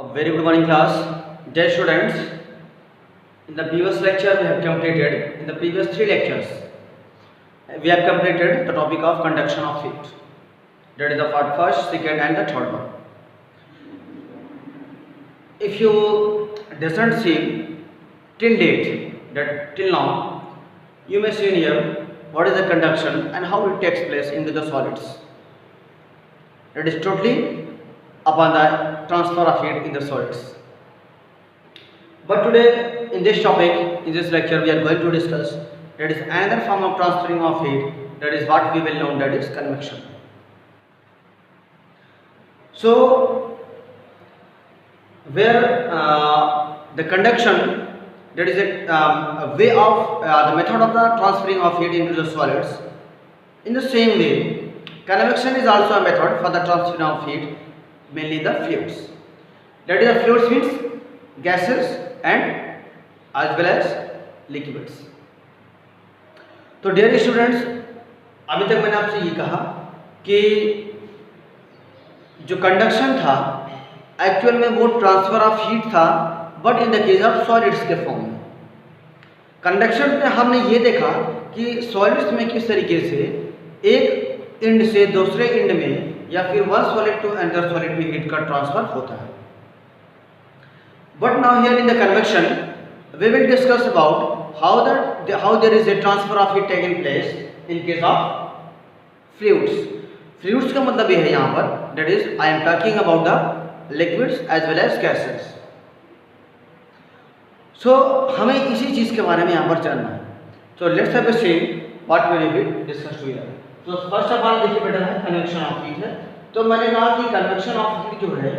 A very good morning class. Dear students, in the previous lecture we have completed, in the previous 3 lectures, we have completed the topic of conduction of heat. That is the part first, second and the third one. If you doesn't see till date, that till now, you may see here what is the conduction and how it takes place into the solids. That is totally upon the transfer of heat in the solids. But today in this topic, in this lecture, we are going to discuss that is another form of transferring of heat, that is what we will know, that is convection. So where the conduction, that is a way of the method of the transferring of heat into the solids. In the same way, convection is also a method for the transferring of heat, mainly the fluids. That is, the fluids means gases and as well as liquids. तो dear students, अभी तक मैंने आपसे ये कहा कि जो conduction था एक्चुअल में वो ट्रांसफर ऑफ हीट था, but in the case of solids के फॉर्म में। कंडक्शन में हमने ये देखा कि सॉलिड्स में किस तरीके से एक एंड से दूसरे एंड में या फिर one solid to another solid में हीट का ट्रांसफर होता है। But now here in the convection we will discuss about how there is a transfer of heat taking place in case of fluids. Fluids का मतलब ये है यहाँ पर, that is I am talking about the liquids as well as gases. So हमें इसी चीज़ के बारे में यहाँ पर जानना है। So let's have a see what will be discussed here. तो फर्स्ट ऑफ ऑल देखिए बेटा है कन्वेक्शन ऑफ हीट है। तो मैंने कहा कि कन्वेक्शन ऑफ हीट जो है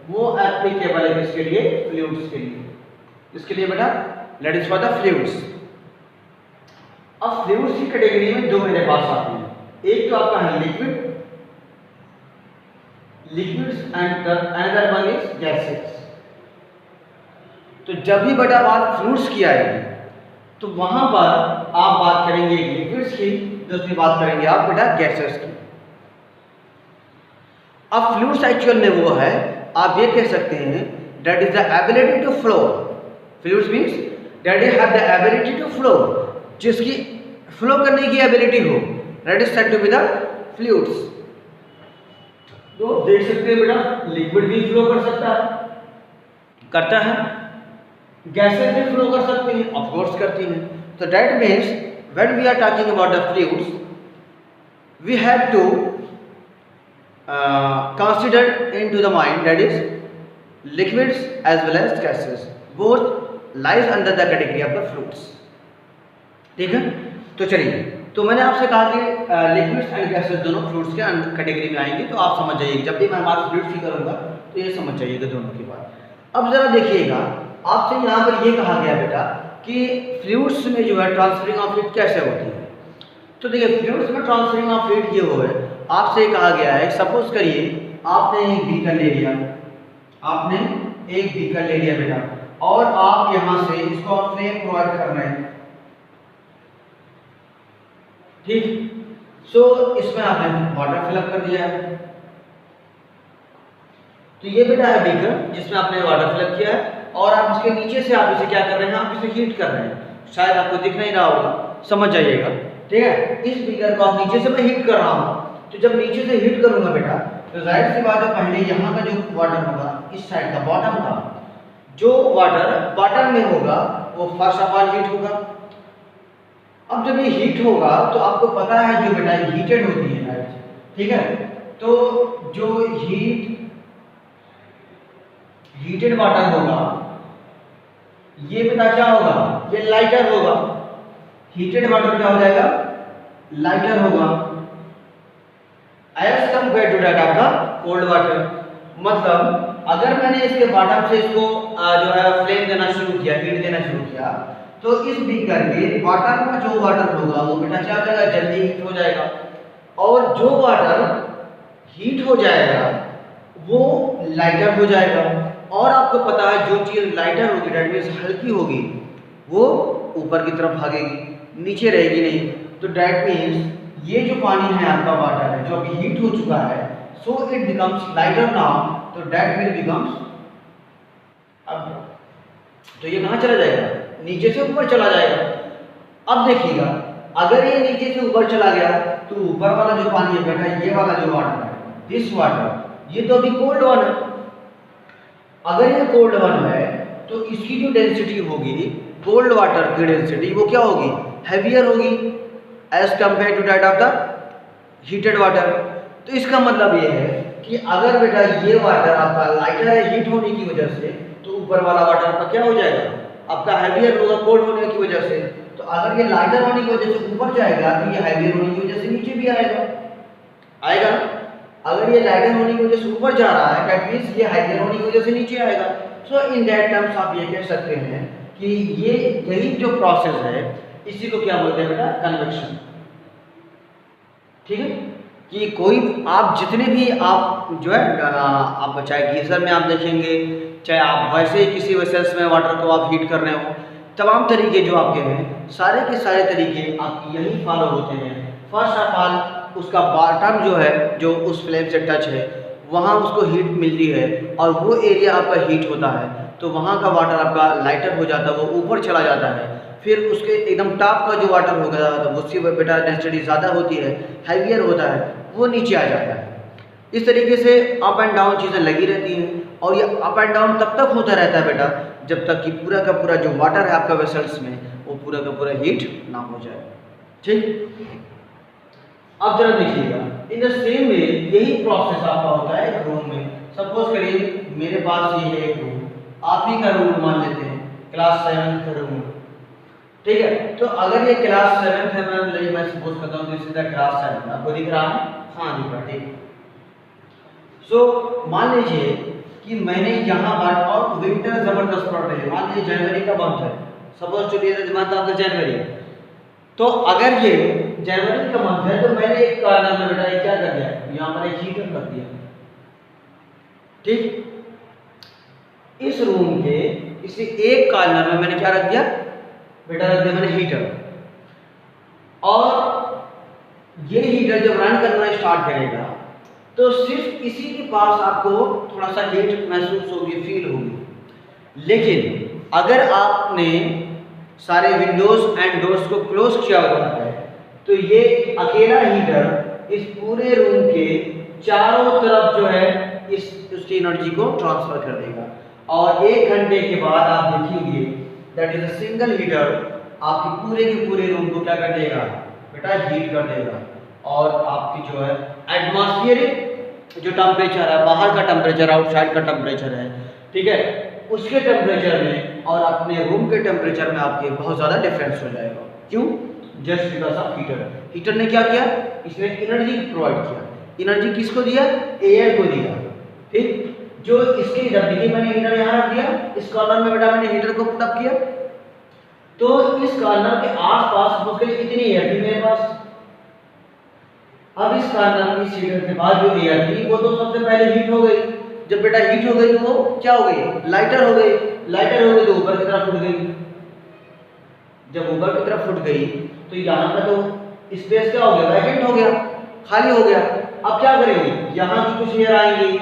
वो एप्लीकेबल है किसके लिए? फ्लूइड्स के लिए। इसके लिए बेटा that is for the fluids. अब फ्लूइड्स की कैटेगरी में दो मेरे पास आते हैं, एक तो आपका है liquids and another one is gases. तो जब भी बेटा बात फ्लूइड्स की आएगी तो वहां पर आप बात करेंगे लिक्विड्स की, दूसरी बात करेंगे आप बेटा गैसेस की। अब फ्लूइड्स एक्चुअल में वो है, आप ये कह सकते हैं that is the ability to flow. Fluids means that is have the ability to flow, जिसकी फ्लो करने की एबिलिटी हो, that is said to be the fluids. तो देख सकते हैं बेटा लिक्विड भी फ्लो कर सकता है, करता है, गैसेस भी फ्लो कर सकती हैं, ऑफ कोर्स करती हैं। तो that means when we are talking about the fluids we have to consider into the mind that is liquids as well as gases, both lies under the category of the fluids. ठीक है, तो चलिए, तो मैंने आपसे कहा कि liquids and gases दोनों फ्लूइड्स के कैटेगरी में आएंगे। तो आप समझ जाइएगा, जब भी मैं बात फ्लूइड्स की करूँगा तो ये समझ जाइएगा दोनों की बात। अब जरा देखिएगा, आपसे यहाँ पर ये कहा गया बेटा कि फ्लूइड्स में जो है ट्रांसफरिंग ऑफ हीट कैसे होती है। तो देखिए फ्लूइड्स में ट्रांसफरिंग ऑफ हीट ये हो है, आपसे कहा गया है सपोज करिए आपने एक बीकर ले लिया, आपने एक बीकर ले लिया बेटा, और आप यहां से इसको फ्लेम प्रोवाइड कर रहे हैं, ठीक। सो इसमें आपने वाटर फिलअप कर दिया है। तो ये बेटा है बीकर जिसमें आपने वाटर फिलअप किया है, और आप इसके नीचे से आप इसे क्या कर रहे हैं, आप इसे हीट कर रहे हैं। शायद आपको दिख नहीं रहा होगा, समझ जाइएगा, ठीक है। इस बीकर को आप नीचे से मैं हीट कर रहा हूँ, तो जब नीचे से हीट करूंगा बेटा तो जाहिर सी बात है पहले यहाँ का जो वाटर होगा, इस साइड का बॉटम का जो वाटर बॉटम में होगा वो फर्स्ट ऑफ ऑल हीट होगा। अब जब ये हीट होगा तो आपको पता है जो बेटा हीटेड होती है लाइट, ठीक है। तो जो हीटेड वाटर होगा ये बेटा क्या होगा, ये लाइटर होगा। हीटेड वाटर क्या हो जाएगा, लाइटर होगा as compare to that of the cold water. मतलब अगर मैंने इसके बॉटम से इसको जो है फ्लेम देना शुरू किया, हीट देना शुरू किया, तो इस बीकर के बॉटम का जो वाटर होगा वो बेटा क्या हो जाएगा, जल्दी हीट हो जाएगा। और जो वाटर हीट हो जाएगा वो लाइटर हो जाएगा। और आपको पता है जो चीज़ लाइटर होगी दैट मीन्स हल्की होगी, वो ऊपर की तरफ भागेगी, नीचे रहेगी नहीं। तो दैट मीन्स ये जो पानी है आपका वाटर है जो अभी हीट हो चुका है, so it becomes lighter now, तो दैट विल बिकम्स अब तो ये कहाँ चला जाएगा, नीचे से ऊपर चला जाएगा। अब देखिएगा अगर ये नीचे से ऊपर चला गया तो ऊपर वाला जो पानी है बेटा, ये वाला जो वाटर है, दिस वाटर, ये तो अभी कोल्ड वन है। अगर ये कोल्ड वन है तो इसकी जो डेंसिटी होगी, कोल्ड वाटर की डेंसिटी, वो क्या होगी, हैवियर होगी as compare to that of the heated water. तो इसका मतलब ये है कि अगर बेटा ये वाटर आपका लाइटर है हीट होने की वजह से, तो ऊपर वाला वाटर आपका क्या हो जाएगा, आपका हैवियर होगा कोल्ड होने की वजह से। तो अगर ये लाइटर होने की वजह से ऊपर जाएगा तो ये हैवियर होने की वजह से नीचे भी आएगा। अगर ये लाइटर होने की वजह से ऊपर जा रहा है, दैट मींस ये हैवियर होने की वजह से नीचे आएगा। सो इन दैट टर्म्स आप ये कह सकते हैं कि ये यही जो प्रोसेस है इसी को क्या बोलते हैं बेटा, कन्वेक्शन। ठीक है, कि कोई आप जितने भी आप जो है आप चाहे गीजर में आप देखेंगे, चाहे आप वैसे ही किसी वेसल्स में वाटर को आप हीट कर रहे हो, तमाम तरीके जो आपके हैं सारे के सारे तरीके आप यही फॉलो होते हैं। फर्स्ट ऑफ ऑल उसका बॉटम जो है, जो उस फ्लेम से टच है, वहाँ उसको हीट मिलती है और वो एरिया आपका हीट होता है, तो वहाँ का वाटर आपका लाइटर हो जाता है, वो ऊपर चला जाता है। फिर उसके एकदम टॉप का जो वाटर होगा तो उसकी बेटा डेंसिटी ज़्यादा होती है, हैवियर होता है, वो नीचे आ जाता है। इस तरीके से अप एंड डाउन चीज़ें लगी रहती हैं और ये अप एंड डाउन तब तक होता रहता है बेटा जब तक कि पूरा का पूरा जो वाटर है आपका वेसल्स में वो पूरा का पूरा हीट ना हो जाए। ठीक, अब जरा देखिएगा इन द सेम वे यही प्रोसेस आपका होता है एक रूम में। सपोज करिए मेरे पास ये है एक रूम, आप ही का रूम मान लेते हैं, क्लास 7 का रूम। ठीक है, तो अगर ये क्लास 7 है, मैं सपोज करता हूँ दिस इज द क्लास 7, आपको दिख रहा है, हाँ दिख रहा है। ठीक, सो मान लीजिए कि मैंने यहाँ पर, और विंटर जबरदस्त पड़ रही है, मान लीजिए जनवरी का मंथ है, suppose to be the month of the January. तो अगर ये जनवरी का मंथ है तो मैंने एक कॉर्नर में बेटा क्या कर दिया, यहाँ पर एक हीटर कर दिया। ठीक, इस रूम के इसी एक कॉर्नर में मैंने क्या रख दिया बेटा, रख दिया मैंने हीटर। और ये हीटर जब रन करना स्टार्ट करेगा तो सिर्फ इसी के पास आपको थोड़ा सा हीट महसूस होगी, फील होगी। लेकिन अगर आपने सारे विंडोज एंड डोर्स को क्लोज किया हुआ है तो ये अकेला हीटर इस पूरे रूम के चारों तरफ जो है उसकी एनर्जी को ट्रांसफर कर देगा। और 1 घंटे के बाद आप देखेंगे that is a single heater आपके पूरे के पूरे रूम को क्या कर देगा बेटा, हीट कर देगा। और आपकी जो है एटमॉस्फेरिक जो टेम्परेचर है, बाहर का टेम्परेचर, आउटसाइड का टेम्परेचर है, ठीक है, उसके टेम्परेचर में और अपने रूम के टेम्परेचर में आपके बहुत ज़्यादा डिफरेंस हो जाएगा। क्यों? Just because of heater. Heater ने क्या किया, इसने एनर्जी प्रोवाइड किया। एनर्जी किसको दिया, एयर को दिया। ठीक, जो इसके इधर देखिए मैंने हीटर यहाँ रख दिया, इस कॉर्नर में बेटा मैंने हीटर को पुट अप किया, तो इस कॉर्नर के आसपास सपोज करिए कितनी एयर थी मेरे पास। अब इस कॉर्नर की हीटर के बाद जो एयर थी वो तो सबसे पहले हीट हो गई। जब बेटा हीट हो गई तो वो क्या हो गई, लाइटर हो गई। लाइटर हो गई तो ऊपर की तरफ फुट गई। जब ऊपर की तरफ फुट गई तो यहाँ का तो स्पेस क्या हो गया, वैकेंट हो गया, खाली हो गया। अब क्या करेंगे, यहाँ की कुछ एयर आएंगी,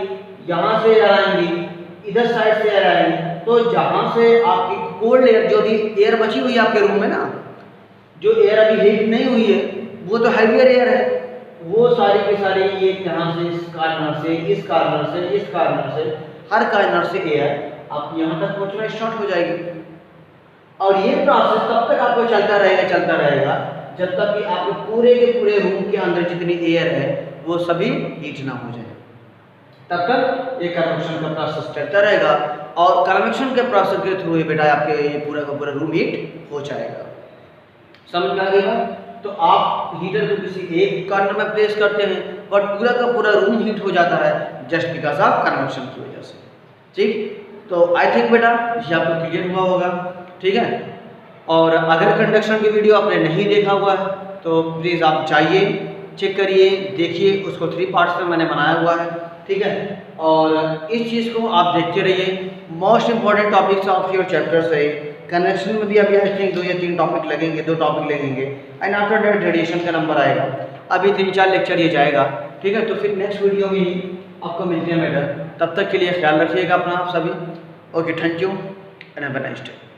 यहाँ से एयर आएंगी, इधर साइड से एयर आएंगी। तो जहाँ से आपकी कोल्ड एयर, जो भी एयर बची हुई है आपके रूम में ना, जो एयर अभी हीट नहीं हुई है वो तो हैवियर एयर है, वो सारी की सारी ये यहाँ से इस कॉर्नर से, इस कॉर्नर से, इस कॉर्नर से, हर कॉर्नर से एयर आप यहाँ तक पहुँचना स्टार्ट हो जाएगी। और ये प्रोसेस तब तक आपको चलता रहेगा जब तक कि आपके पूरे के पूरे रूम के अंदर जितनी एयर है वो सभी हीट ना हो जाए। तब तक ये कन्वेक्शन का प्रोसेस चलता रहेगा और कन्वेक्शन के प्रोसेस के थ्रू ही बेटा आपके ये पूरा का पूरा रूम हीट हो जाएगा। समझ में आ गया? तो आप हीटर को किसी एक कॉर्नर में प्लेस करते हैं बट पूरा का पूरा रूम हीट हो जाता है जस्ट बिकॉज ऑफ कन्वेक्शन की वजह से। ठीक, तो आई थिंक बेटा ये आपको क्लियर हुआ होगा। ठीक है, और अगर कंडक्शन की वीडियो आपने नहीं देखा हुआ है तो प्लीज़ आप जाइए, चेक करिए, देखिए, उसको 3 पार्ट्स में मैंने बनाया हुआ है। ठीक है, और इस चीज़ को आप देखते रहिए। Most important topics of your chapters है। कन्वेक्शन में भी अभी आई थिंक 2 या 3 टॉपिक लगेंगे, 2 टॉपिक लगेंगे एंड आफ्टर दैट रेडिएशन का नंबर आएगा। अभी 3-4 लेक्चर ये जाएगा। ठीक है, तो फिर नेक्स्ट वीडियो में ही आपको मिलते हैं बेटा। तब तक के लिए ख्याल रखिएगा अपना आप सभी। Okay, thank you and have a nice day.